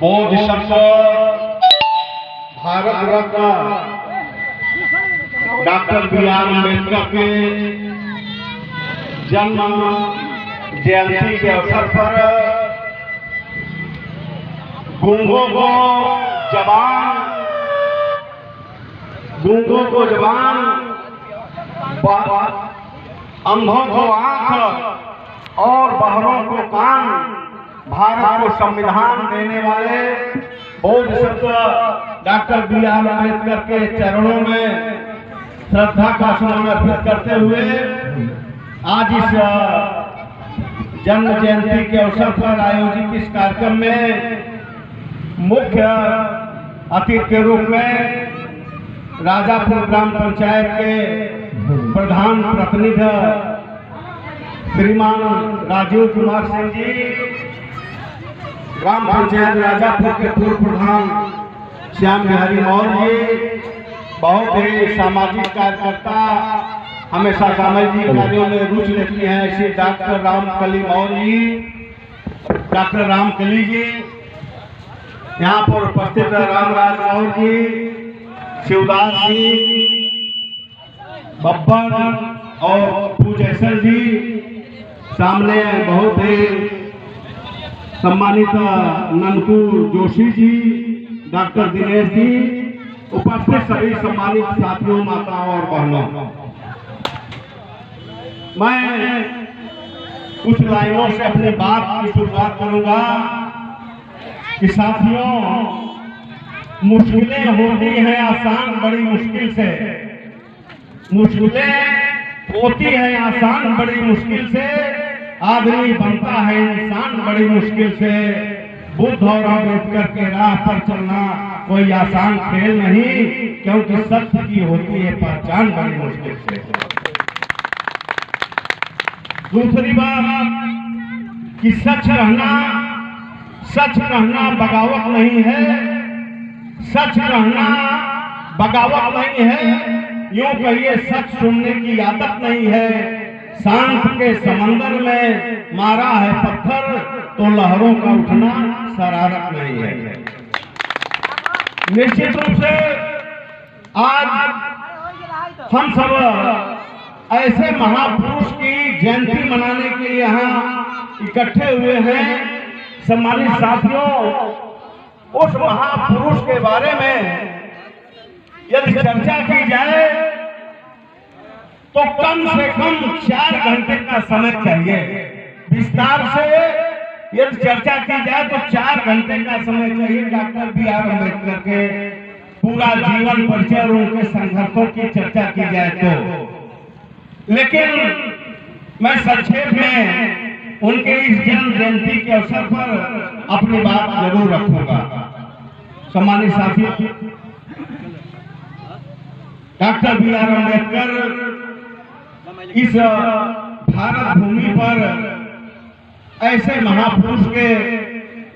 Bodhisattva Bharat Ratna doctor B R. Ambedkar के जन्म जयंती के अवसर पर गूंगों को जबान, अंधों को आंख और बहरों को कान, भारत को संविधान देने वाले बोधिसत्व डॉक्टर बी.आर. अम्बेडकर के चरणों में श्रद्धा का सुमन अर्पित करते हुए आज इस जन्म जयंती के अवसर पर आयोजित इस कार्यक्रम में मुख्य अतिथि के रूप में राजापुर ग्राम पंचायत के प्रधान प्रतिनिधि श्रीमान राजीव कुमार सिंह जी, ग्राम पंचायत राजापुर के पूर्व प्रधान श्याम बिहारी मौर्य जी, बहुत ही सामाजिक कार्यकर्ता, हमेशा सामाजिक कार्यों में रुचि लेती हैं ऐसे डॉक्टर रामकली मौर्य जी, डॉक्टर रामकली जी, यहाँ पर उपस्थित रामराज मौर्य जी, शिवदास जी, बब्बर और पूजेश्वर जी, सामने बहुत ही सम्मानित ननकू जोशी जी, डॉक्टर दिनेश जी, उपस्थित सभी सम्मानित साथियों, माताओं और बहनों, मैं कुछ लाइनों से अपनी बात की शुरुआत करूंगा कि साथियों, मुश्किलें होती हैं आसान बड़ी मुश्किल से, मुश्किलें होती हैं आसान बड़ी मुश्किल से, आदमी बनता है इंसान बड़ी मुश्किल से। बुद्ध और अम्बेडकर के राह पर चलना कोई आसान खेल नहीं, क्योंकि सत्य की होती है पहचान बड़ी मुश्किल से। दूसरी बात कि सच कहना बगावत नहीं है, सच कहना बगावत नहीं है, यूं कहिए सच सुनने की आदत नहीं है। शांत के समंदर में मारा है पत्थर, तो लहरों का उठना शरारत नहीं है। निश्चित रूप से आज हम सब ऐसे महापुरुष की जयंती मनाने के लिए यहाँ इकट्ठे हुए हैं। सम्मानित साथियों, उस महापुरुष के बारे में यदि चर्चा की जाए तो कम से कम 4 घंटे का समय चाहिए। विस्तार से यदि चर्चा की जाए तो 4 घंटे का समय चाहिए। Doctor B R. अम्बेडकर के पूरा जीवन परिचय और उनके संघर्षों की चर्चा की जाए तो, लेकिन मैं संक्षेप में उनके इस जन्म जयंती के अवसर पर अपनी बात जरूर रखूंगा। सम्मानित साथियों, डॉक्टर बी.आर. अम्बेडकर इस भारत भूमि पर ऐसे महापुरुष के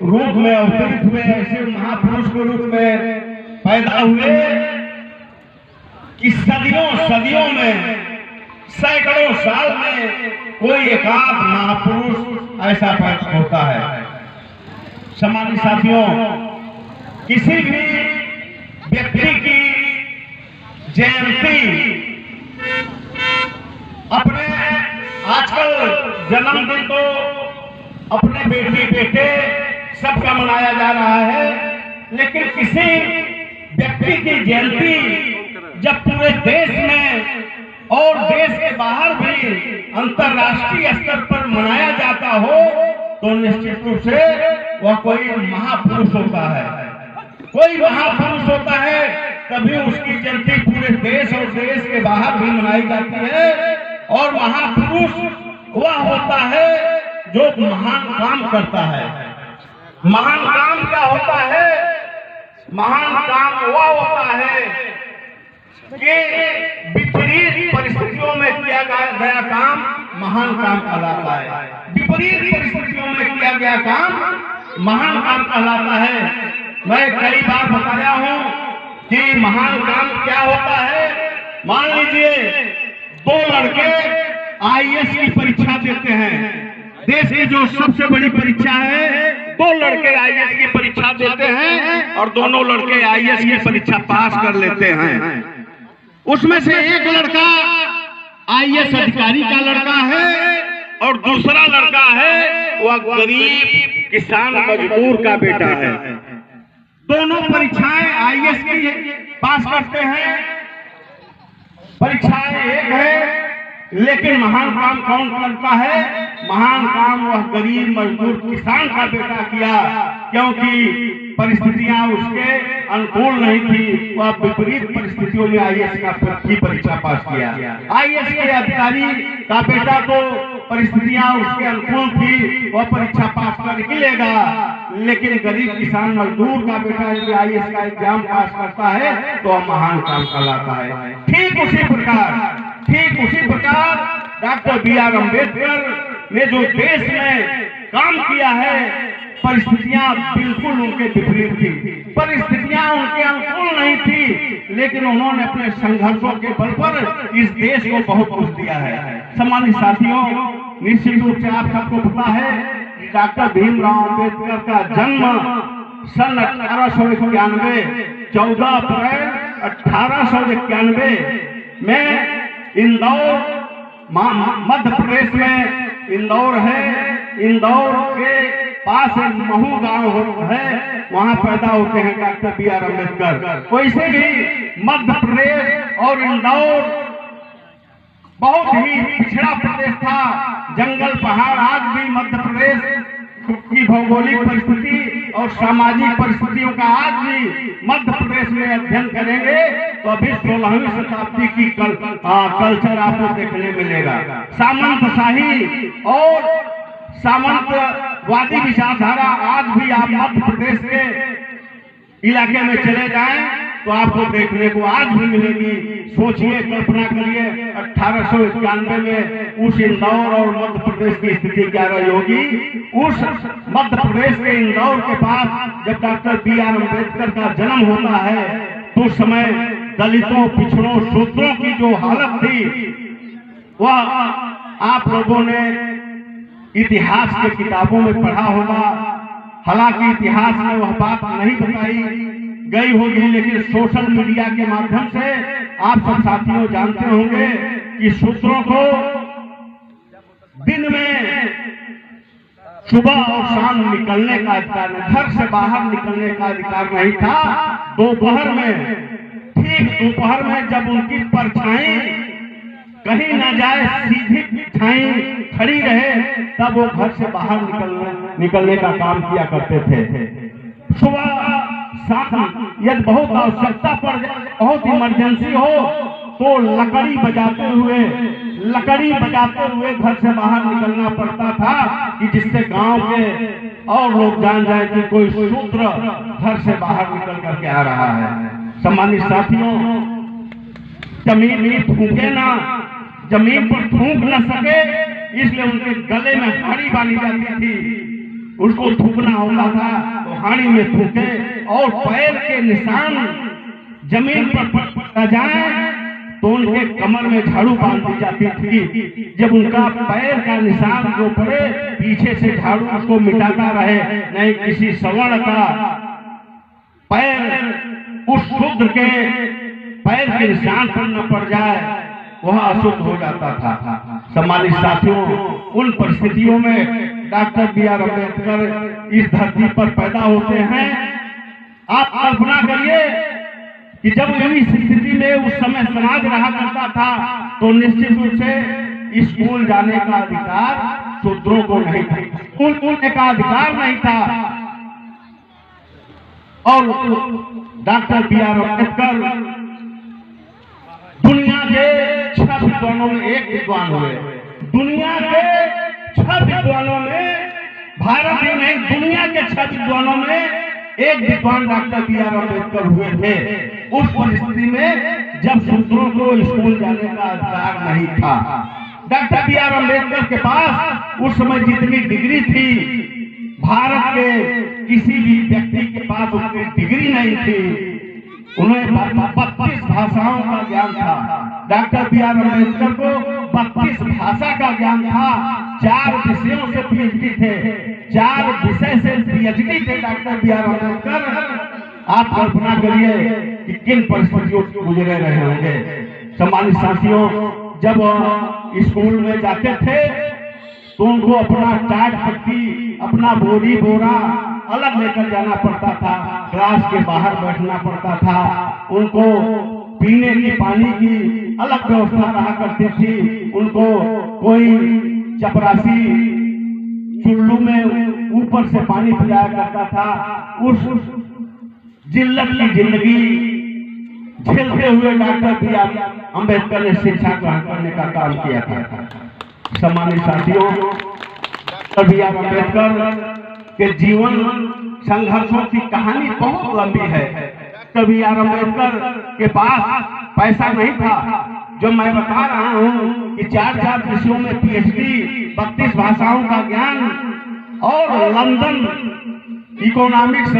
रूप में अवतरित हुए, ऐसे महापुरुष के रूप में पैदा हुए कि सदियों में, सैकड़ों साल में कोई एकाध महापुरुष ऐसा पैदा होता है। सम्मानित साथियों, किसी भी व्यक्ति की जयंती अपने आजकल जन्मदिन तो अपने बेटे सबका मनाया जा रहा है, लेकिन किसी व्यक्ति की जयंती जब पूरे देश में और देश के बाहर भी अंतर्राष्ट्रीय स्तर पर मनाया जाता हो तो निश्चित रूप से वह कोई महापुरुष होता है। कोई महापुरुष होता है, तभी उसकी जयंती पूरे देश और देश के बाहर भी मनाई जाती है। और महापुरुष वह होता है जो महान काम करता है। महान काम क्या होता है? महान काम वह होता है कि विपरीत परिस्थितियों में किया गया काम महान काम कहलाता है। विपरीत परिस्थितियों में किया गया काम महान काम कहलाता है। मैं कई बार बताया हूं कि महान काम क्या होता है। मान लीजिए 2 लड़के आईएएस की परीक्षा देते हैं। देश की जो सबसे बड़ी परीक्षा है, 2 लड़के आईएएस की परीक्षा देते और दोनों लड़के आईएएस की परीक्षा पास कर लेते हैं। उसमें से एक लड़का आईएएस अधिकारी का लड़का है और दूसरा लड़का है वह गरीब किसान मजदूर का बेटा है। दोनों परीक्षाएं आईएएस की पास करते हैं। परीक्षाएं एक है, लेकिन महान काम कौन करता है? महान काम वह गरीब मजदूर किसान का बेटा किया, क्योंकि परिस्थितियां उसके अनुकूल नहीं थी। वह विपरीत परिस्थितियों में आईएएस की परीक्षा पास किया। आईएएस के अधिकारी का बेटा तो परिस्थितियां उसके अनुकूल थी, वह परीक्षा पास कर ही लेगा, लेकिन गरीब किसान मजदूर का बेटा यदि आईएएस का एग्जाम पास करता है तो वह महान काम कहलाता है। ठीक उसी प्रकार डॉक्टर बी.आर. अम्बेडकर ने जो देश में काम किया है, परिस्थितियां बिल्कुल उनके विपरीत थी, परिस्थितियां उनके अनुकूल नहीं थी, लेकिन उन्होंने अपने संघर्षों के बल पर इस देश को बहुत कुछ दिया है। सम्मानित साथियों, निश्चित रूप से आप सबको पता है कि डॉक्टर भीमराव अम्बेडकर का जन्म सन 1891 14 अप्रैल 1891 में इंदौर, मध्य प्रदेश में इंदौर है। इंदौर के पास एक महू गांव है, वहां पैदा होते हैं डॉक्टर बी.आर. अम्बेडकर। वैसे भी मध्य प्रदेश और इंदौर बहुत ही पिछड़ा प्रदेश था, जंगल पहाड़। आज भी मध्य प्रदेश की भौगोलिक परिस्थिति और सामाजिक परिस्थितियों का आज भी मध्य प्रदेश में अध्ययन करेंगे तो अभी 16वीं शताब्दी की कल्चर आपको देखने मिलेगा। सामंतशाही और सामंतवादी विचारधारा आज भी आप मध्य प्रदेश के इलाके में चले जाएं तो आपको देखने को आज भी मिलेगी। सोचिए, कल्पना करिए 1891 में उस इंदौर और मध्य प्रदेश की स्थिति क्या रही होगी। उस मध्य प्रदेश के इंदौर के पास जब डॉक्टर बी.आर. अम्बेडकर का जन्म होता है तो उस समय दलितों, पिछड़ों, शूद्रों की जो हालत थी वह आप लोगों ने इतिहास के किताबों में पढ़ा होगा। हालांकि इतिहास में वह बात नहीं बताई गई होगी, लेकिन सोशल मीडिया के माध्यम से आप सब साथियों जानते होंगे कि शूद्रों को दिन में सुबह और शाम निकलने का अधिकार, घर से बाहर निकलने का अधिकार नहीं था। दोपहर में, ठीक दोपहर में जब उनकी परछाई कहीं न जाए, सीधी छाई खड़ी रहे, तब वो घर से बाहर निकलने का काम किया करते थे। सुबह शाम यदि बहुत आवश्यकता पड़ जाए, बहुत इमरजेंसी हो तो लकड़ी बजाते हुए घर से बाहर निकलना पड़ता था कि जिससे गांव के और लोग जान जाए कि कोई शूद्र घर से बाहर निकल करके आ रहा है। सम्मानित साथियों, जमीन पर थूक न सके, इसलिए उनके गले में हाड़ी बांधी जाती थी। उसको थूकना होता था तो हाड़ी में थूके और पैर के निशान जमीन पर जाए तो उनके कमर में झाड़ू बांध दी जाती थी। जब उनका पैर का निशान जो पड़े, पीछे से झाड़ू उसको मिटाता रहे, नहीं किसी सवर्ण का पैर उस शूद्र के पैर के निशान पर न पड़ जाए, वह अशुद्ध हो जाता था। सम्मानित साथियों, उन परिस्थितियों में डॉक्टर बी.आर. अम्बेडकर इस धरती पर पैदा होते हैं। आप कल्पना करिए कि जब इस स्थिति में उस समय समाज रहा करता था तो निश्चित रूप से स्कूल जाने का अधिकार शूद्रों को नहीं था, स्कूल जाने का अधिकार नहीं था। और डॉक्टर बी.आर. अम्बेडकर दुनिया के 6 विद्वानों में एक विद्वान हुए। दुनिया के 6 विद्वानों में, भारत ही नहीं दुनिया के 6 विद्वानों में एक विद्वान डॉक्टर बी.आर. अम्बेडकर हुए थे। उस परिस्थिति में जब शूद्रों को स्कूल जाने का अधिकार नहीं था, डॉक्टर बी.आर. अम्बेडकर के पास उस समय जितनी डिग्री थी, भारत के किसी भी व्यक्ति के पास उतनी डिग्री नहीं थी। उन्हें 32 भाषाओं का ज्ञान था। Doctor B R. अम्बेडकर को 32 भाषा का ज्ञान था। 4 विषयों से पीएचडी थे, 4 विषय से पीएचडी थे डॉक्टर बी.आर. अम्बेडकर। आप कल्पना करिए कि किन परिस्थितियों से गुजरे रहे होंगे। सम्मानित साथियों, जब स्कूल में जाते थे तो उनको अपना टाट पट्टी, अपना बोरी बोरा अलग लेकर जाना पड़ता था, क्लास के बाहर बैठना पड़ता था, उनको पीने की पानी की अलग व्यवस्था रहा करती थी, उनको कोई चपरासी चुल्लू में ऊपर से पानी पिलाया करता था। उस जिल्लत की जिंदगी झेलते हुए डॉक्टर B.R. अम्बेडकर ने शिक्षा ग्रहण करने का काम किया था। सम्मानित साथियों, डॉक्टर B.R. अम्बेडकर के जीवन संघर्षों की कहानी बहुत लंबी है। Doctor B.R. अम्बेडकर के पास पैसा नहीं था, जो मैं बता रहा हूँ कि 4 विषयों में PhD, 32 भाषाओं का ज्ञान और London economics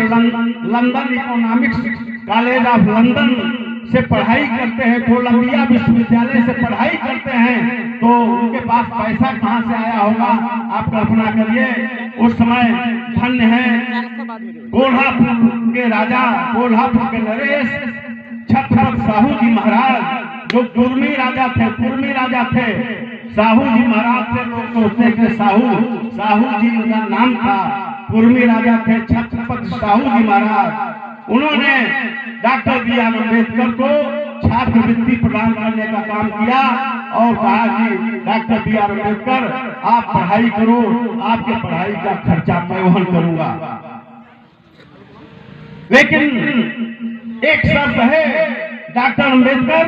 college of London से पढ़ाई करते हैं, कोलंबिया विश्वविद्यालय से पढ़ाई करते हैं, तो उनके पास पैसा कहाँ से आया होगा आप कल्पना करिए। उस समय धन्य है कोल्हापुर के राजा, कोल्हापुर के नरेश छत्रपति साहू जी महाराज, जो कुर्मी राजा थे। साहू जी महाराज थे, लोग सोचते थे साहू जी उनका नाम था, कुर्मी राजा थे छत्रपति साहू जी महाराज। उन्होंने डॉक्टर B.R. अम्बेडकर को छात्रवृत्ति प्रदान करने का काम किया और कहा कि डॉक्टर B.R. अम्बेडकर आप पढ़ाई करो, आपके पढ़ाई का खर्चा मैं वहन करूंगा। लेकिन एक शर्त है, डॉक्टर अम्बेडकर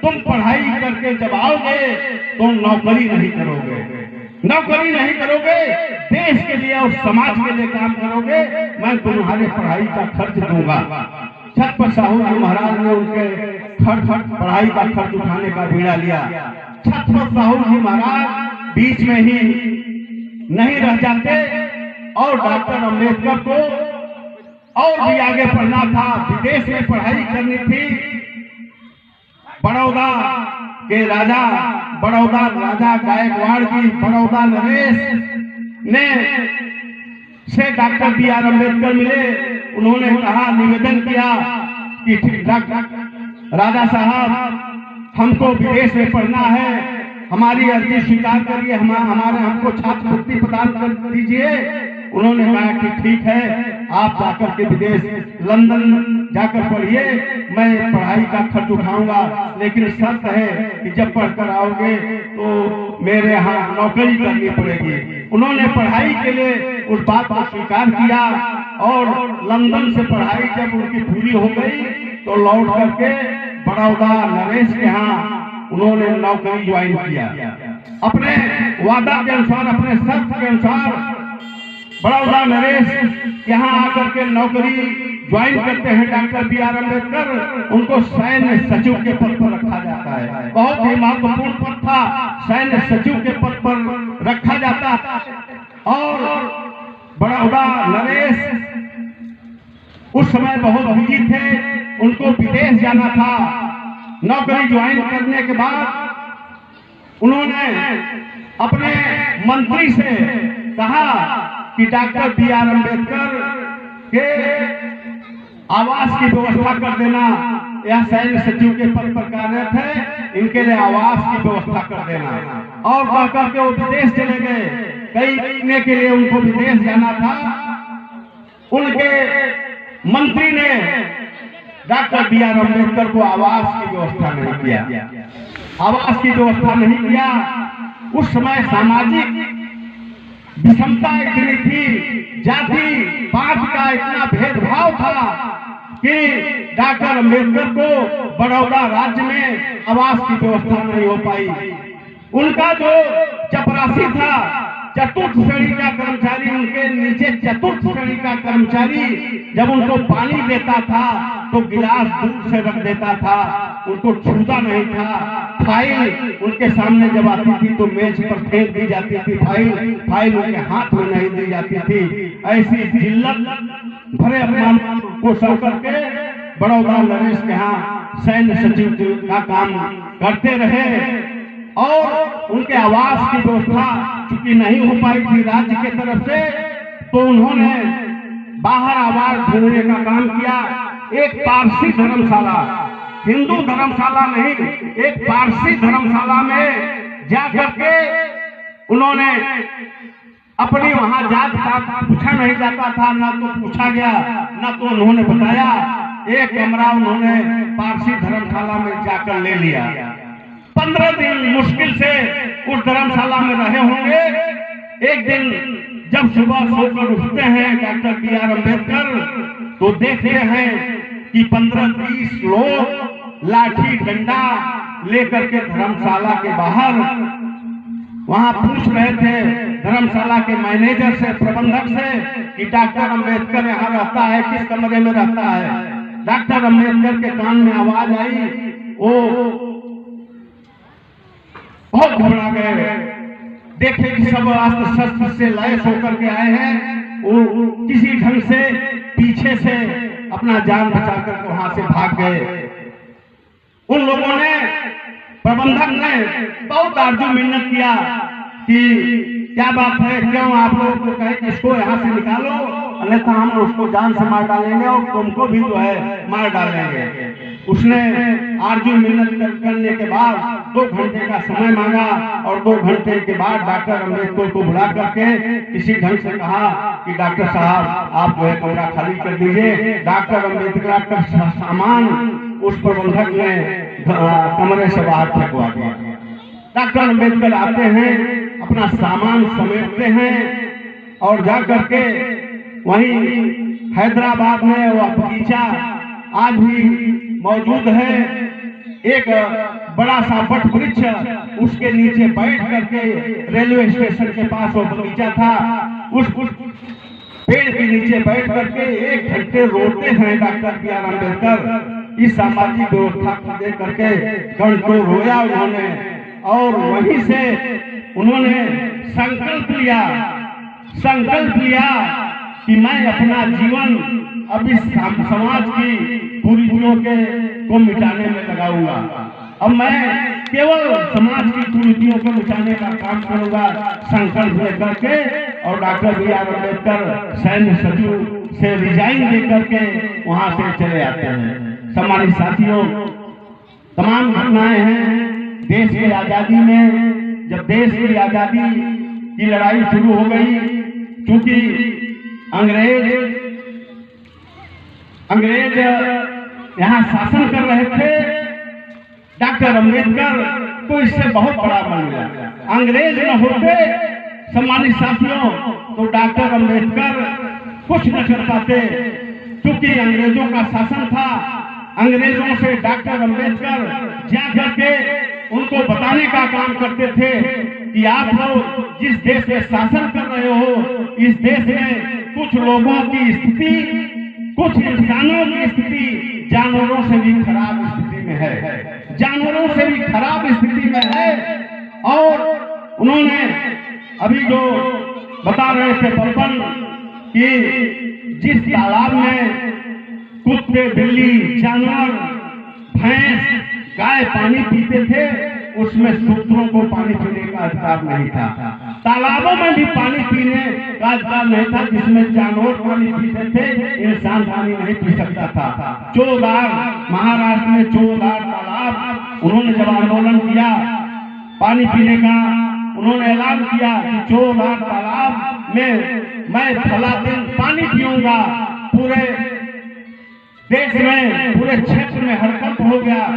तुम पढ़ाई करके जब आओगे तो नौकरी नहीं करोगे, देश के लिए और समाज के लिए काम करोगे, मैं तुम्हारे पढ़ाई का खर्च दूंगा। छत्रपति साहू जी महाराज ने उनके पढ़ाई का खर्च उठाने का बीड़ा लिया। छत्रपति साहू जी महाराज बीच में ही नहीं रह जाते और डॉक्टर अम्बेडकर को और भी आगे पढ़ना था, विदेश में पढ़ाई करनी थी। बड़ौदा राजा गायकवाड़ जी, बड़ौदा नरेश ने से डॉक्टर B.R. अम्बेडकर मिले। उन्होंने कहा, निवेदन किया कि राजा साहब हमको विदेश में पढ़ना है, हमारी अर्जी स्वीकार करिए, हमको छात्रवृत्ति प्रदान कर दीजिए। उन्होंने कहा कि ठीक है, आप जाकर के विदेश लंदन जाकर पढ़िए, मैं पढ़ाई का खर्च उठाऊंगा, लेकिन शर्त है कि जब पढ़कर आओगे तो मेरे यहाँ नौकरी करनी पड़ेगी। उन्होंने पढ़ाई के लिए उस बात को स्वीकार किया और लंदन से पढ़ाई जब उनकी पूरी हो गई तो लौट करके बड़ौदा नरेश के यहाँ उन्होंने नौकरी ज्वाइन किया। अपने वादा के अनुसार, अपने शर्त के अनुसार बड़ौदा नरेश यहाँ आकर के नौकरी ज्वाइन करते हैं। Doctor B.R. अम्बेडकर उनको सैन्य सचिव के पद पर रखा जाता है। बहुत ही महत्वपूर्ण पद था, सैन्य सचिव के पद पर रखा जाता और बड़ौदा नरेश उस समय बहुत बिजी थे, उनको विदेश जाना था। नौकरी ज्वाइन करने के बाद उन्होंने अपने मंत्री से कहा कि डॉक्टर B.R. अम्बेडकर के आवास की व्यवस्था कर देना, यह सैन्य सचिव के पद पर कार्यरत है, इनके लिए आवास की व्यवस्था कर देना। और कहकर के वो विदेश चले गए, कई महीने के लिए उनको विदेश जाना था। उनके मंत्री ने डॉक्टर B.R. अम्बेडकर को आवास की व्यवस्था नहीं किया। उस समय सामाजिक विषमता इतनी थी, जाति पात का इतना भेदभाव था कि डॉक्टर अम्बेडकर को बड़ौदा राज्य में आवास की व्यवस्था नहीं हो पाई। उनका जो चपरासी था, चतुर्थ श्रेणी का कर्मचारी, उनके नीचे चतुर्थ श्रेणी का कर्मचारी जब उनको पानी देता था तो गिलास दूर से रख देता था, उनको छूता नहीं था। फाइल उनके सामने जब आती थी तो मेज पर फेंक दी जाती थी, फाइल उनके हाथ में नहीं दी जाती थी। ऐसी जिल्लत भरे अपमान को सह करके बड़ौदा नरेश के यहाँ सैन्य सचिव का काम करते रहे और उनके आवास की व्यवस्था चूंकि नहीं हो पाई थी राज्य के तरफ से, तो उन्होंने बाहर आवाज ढूंढने का काम किया। एक पारसी धर्मशाला, हिंदू धर्मशाला नहीं, एक पारसी धर्मशाला में जाकर के उन्होंने अपनी वहां जात पात पूछा नहीं जाता था, ना तो पूछा गया, ना तो उन्होंने बताया। एक कमरा उन्होंने पारसी धर्मशाला में जाकर ले लिया। 15 दिन मुश्किल से उस धर्मशाला में रहे होंगे। एक दिन जब सुबह सोकर उठते हैं डॉक्टर B.R. अम्बेडकर, तो देखते हैं कि 15-20 लोग लाठी डंडा लेकर के धर्मशाला के बाहर वहां पूछ रहे थे धर्मशाला के मैनेजर से, प्रबंधक से कि डॉक्टर अम्बेडकर यहाँ रहता है, किस कमरे में रहता है। डॉक्टर अम्बेडकर के कान में आवाज आई, वो बहुत घबरा गए। देखे कि सब अस्त्र शस्त्र से लैस होकर के आए हैं। वो किसी ढंग से पीछे से अपना जान बचा करके वहां से भाग गए। उन लोगों ने, प्रबंधक ने बहुत आरजू मिन्नत किया कि क्या बात है, क्यों आप लोग को कहे कि इसको यहाँ से निकालो, अन्यथा हम उसको जान से मार डालेंगे और तुमको भी जो है मार डालेंगे। उसने आरजू मिन्नत करने के बाद 2 घंटे का समय मांगा और 2 घंटे के बाद डॉक्टर अम्बेडकर को बुला करके किसी ढंग से कहा कि डॉक्टर साहब आप जो है कमरा खाली कर दीजिए। डॉक्टर अम्बेडकर का सामान उस प्रबंधक ने कमरे से बाहर फेंकवा दिया। डॉक्टर अम्बेडकर आते हैं, अपना सामान समेटते हैं और जा करके वहीं हैदराबाद में वह बगीचा आज भी मौजूद है, एक बड़ा सा वट वृक्ष, उसके नीचे बैठ करके रेलवे स्टेशन के पास वो बगीचा था, उस पेड़ के नीचे बैठ करके 1 घंटे रोते हैं डॉक्टर B.R. अम्बेडकर। इस सामाजिक व्यवस्था को देख करके घंटों रोया उन्होंने और वहीं से उन्होंने संकल्प लिया कि मैं अपना जीवन अब इस समाज की कुरीतियों को मिटाने में लगाऊंगा। अब मैं केवल समाज की कुरीतियों को मिटाने का काम करूंगा, संकल्प लेकर के। और डॉक्टर B.R. अम्बेडकर सैन्य सचिव से रिजाइन दे करके वहां से चले आते हैं। सम्मानित साथियों, तमाम घटनाएं हैं देश की आजादी में। जब देश की आजादी की लड़ाई शुरू हो गई, क्योंकि अंग्रेज यहाँ शासन कर रहे थे, डॉक्टर अम्बेडकर को इससे बहुत बड़ा बन गया। अंग्रेज न होते, सम्मानित साथियों, तो डॉक्टर अम्बेडकर कुछ न कर पाते, क्योंकि अंग्रेजों का शासन था। अंग्रेजों से डॉक्टर अम्बेडकर जाकर के उनको बताने का काम करते थे कि आप लोग जिस देश में शासन कर रहे हो, इस देश में कुछ लोगों की स्थिति, कुछ इंसानों की स्थिति जानवरों से भी खराब स्थिति में है, जानवरों से भी खराब स्थिति में है। और उन्होंने अभी जो बता रहे थे बलबन कि जिस तालाब में कुत्ते, बिल्ली, जानवर, भैंस, गाय पानी पीते थे, उसमें शूद्रों को पानी पीने का अधिकार नहीं था। तालाबों में भी पानी पीने का अधिकार नहीं था, जिसमें जानवर पानी पीते थे, इंसान पानी नहीं पी सकता था। चोदार, महाराष्ट्र में चोदार तालाब, उन्होंने जब आंदोलन किया पानी पीने का, उन्होंने ऐलान किया कि चोदार तालाब में मैं फला दिन पानी पीऊंगा। पूरे देश में, पूरे क्षेत्र में हड़कंप हो गया,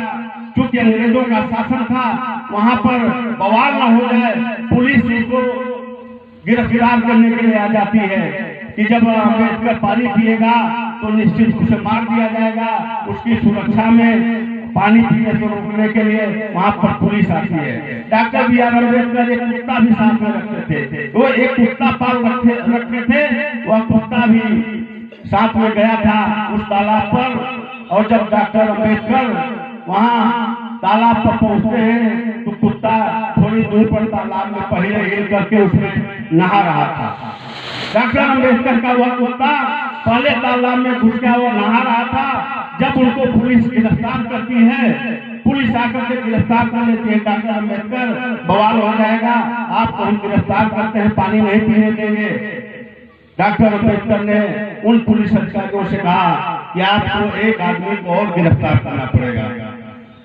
क्योंकि अंग्रेजों का शासन था। वहां पर बवाल न हो जाए, पुलिस उसको गिरफ्तार करने के लिए आ जाती है कि जब अम्बेडकर पानी पिएगा तो निश्चित उसे मार दिया जाएगा। उसकी सुरक्षा में पानी पीने से रोकने के लिए वहां पर पुलिस आती है। Doctor B.R. अम्बेडकर एक कुत्ता भी साथ में रखते थे, वो एक कुत्ता पाल रखते थे, वह कुत्ता भी साथ में गया था उस तालाब पर। और जब डॉक्टर अम्बेडकर वहां तालाब पर पहुंचते हैं तो कुत्ता थोड़ी दूर पर तालाब में पहले हिल करके उसमें नहा रहा था। डॉक्टर अम्बेडकर का वह कुत्ता पहले तालाब में घुस गया, वो नहा रहा था। जब उनको पुलिस गिरफ्तार करती है, पुलिस आकर के गिरफ्तार कर लेती है, डॉक्टर अम्बेडकर बवाल हो जाएगा, आपको हम गिरफ्तार करते हैं, पानी नहीं पीने देंगे। डॉक्टर अम्बेडकर ने उन पुलिस अधिकारियों से कहा कि आपको एक आदमी को और गिरफ्तार करना पड़ेगा।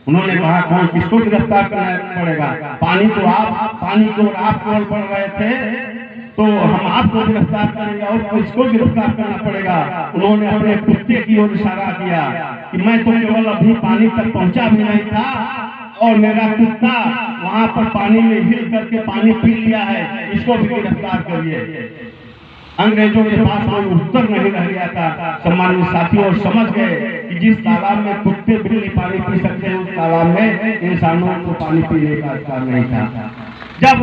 उन्होंने कहा कौन, किसको गिरफ्तार करना पड़ेगा? पानी को आप केवल बढ़ रहे थे तो हम आपको गिरफ्तार करेंगे और किसको गिरफ्तार करना पड़ेगा? उन्होंने अपने कुत्ते की ओर इशारा किया कि मैं तो केवल अभी पानी तक पहुंचा भी नहीं था और मेरा कुत्ता वहां पर पानी में हिल करके पानी पी लिया है, इसको भी गिरफ्तार करिए। अंग्रेजों के पास कोई उत्तर नहीं रह गया था। सम्मानित साथियों, समझ गए कि जिस तालाब में कुत्ते बिल्ली पानी पी सकते हैं, उस तालाब में इंसानों को पानी पीने का अधिकार नहीं था। जब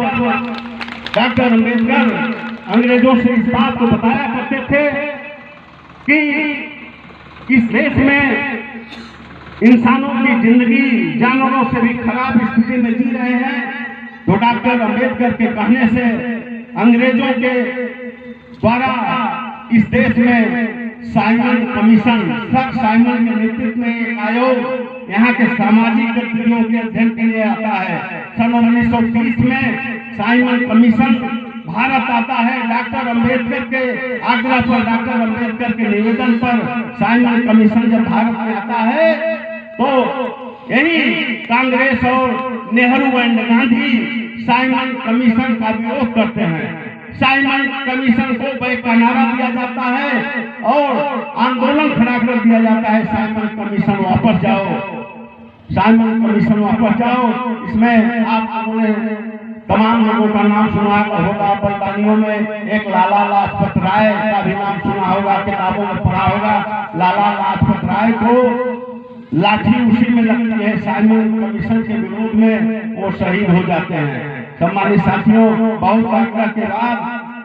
डॉक्टर अम्बेडकर अंग्रेजों से इस बात को बताया करते थे कि इस देश में इंसानों की जिंदगी जानवरों से भी खराब स्थिति में जी रहे हैं, तो डॉक्टर अम्बेडकर के कहने से अंग्रेजों के द्वारा इस देश में साइमन कमीशन, सर साइमन के नेतृत्व में एक आयोग यहाँ के सामाजिक गतिविधियों के अध्ययन के लिए आता है। सन 1930 में साइमन कमीशन भारत आता है। डॉक्टर अम्बेडकर के आग्रह पर, डॉक्टर अम्बेडकर के निवेदन पर साइमन कमीशन जब भारत में आता है तो यही कांग्रेस और Nehru and Gandhi Simon commission का विरोध करते हैं। साइमन कमीशन को बेकनारा दिया जाता है और आंदोलन खड़ा कर दिया जाता है, साइमन कमीशन वापस जाओ, साइमन कमीशन वापस जाओ। इसमें आप लोगों ने तमाम लोगों का नाम सुना होगा, बलिदानियों में एक लाला लाजपत राय का भी नाम सुना होगा, किताबों में पढ़ा होगा। लाला लाजपत राय को लाठी उसी में लगती है, साइमन कमीशन के विरोध में वो शहीद हो जाते हैं। सम्मानित साथियों, बहुत आग्रह के बाद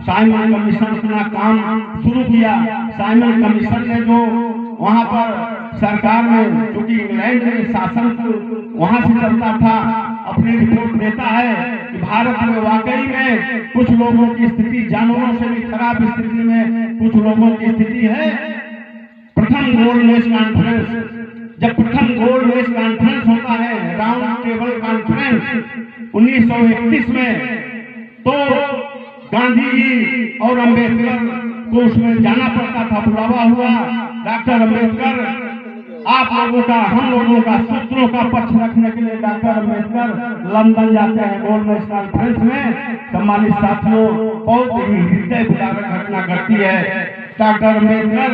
साइमन कमीशन अपना काम शुरू किया। साइमन कमीशन ने जो वहां पर सरकार में, क्योंकि इंग्लैंड में शासन वहां से चलता था, अपनी रिपोर्ट देता है कि भारत में वाकई में कुछ लोगों की स्थिति जानवरों से भी खराब स्थिति में कुछ लोगों की स्थिति है। प्रथम गोलमेज कॉन्फ्रेंस, जब प्रथम गोलमेज कॉन्फ्रेंस होता है, राउंड टेबल कॉन्फ्रेंस 1931 में, तो गांधी जी और अम्बेडकर को उसमें जाना पड़ता था, बुलावा हुआ। डॉक्टर अम्बेडकर आप लोगों का, हम लोगों का, सूत्रों का पक्ष रखने के लिए डॉक्टर अम्बेडकर लंदन जाते हैं गोलमेज कॉन्फ्रेंस में। सम्मानित साथियों, बहुत ही हृदय विदारक घटना घटती है। डॉक्टर अम्बेडकर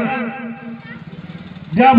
जब